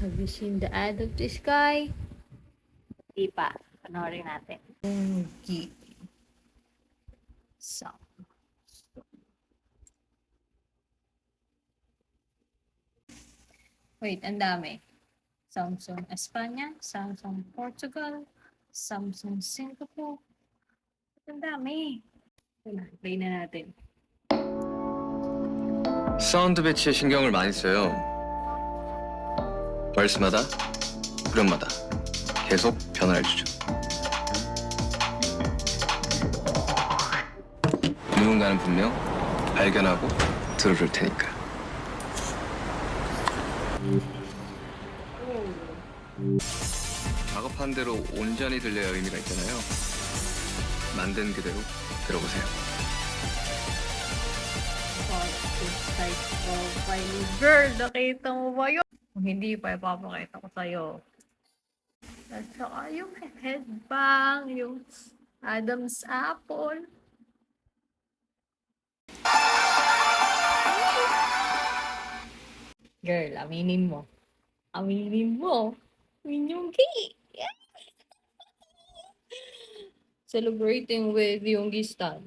Have you seen the ad of this guy? Di pa. Panoorin natin. Gi. Wait, ang dami. Samsung Espanya, Samsung Portugal, Samsung Singapore. Ang dami. Play na natin. 사운드 배치에 신경을 많이 써요. 벌스마다, 후렴마다 계속 변화를 주죠. 누군가는 분명 발견하고 들어줄 테니까. 작업한 대로 온전히 들려야 의미가 있잖아요. 만든 그대로 들어보세요. Girl, nakita mo ba yun? Kung hindi pa, ipapakita ko sa'yo. At saka yung headbang, yung Adam's apple. Girl, aminin mo. Aminin mo. Minyonggi. Yeah. Celebrating with Yonggi Stan.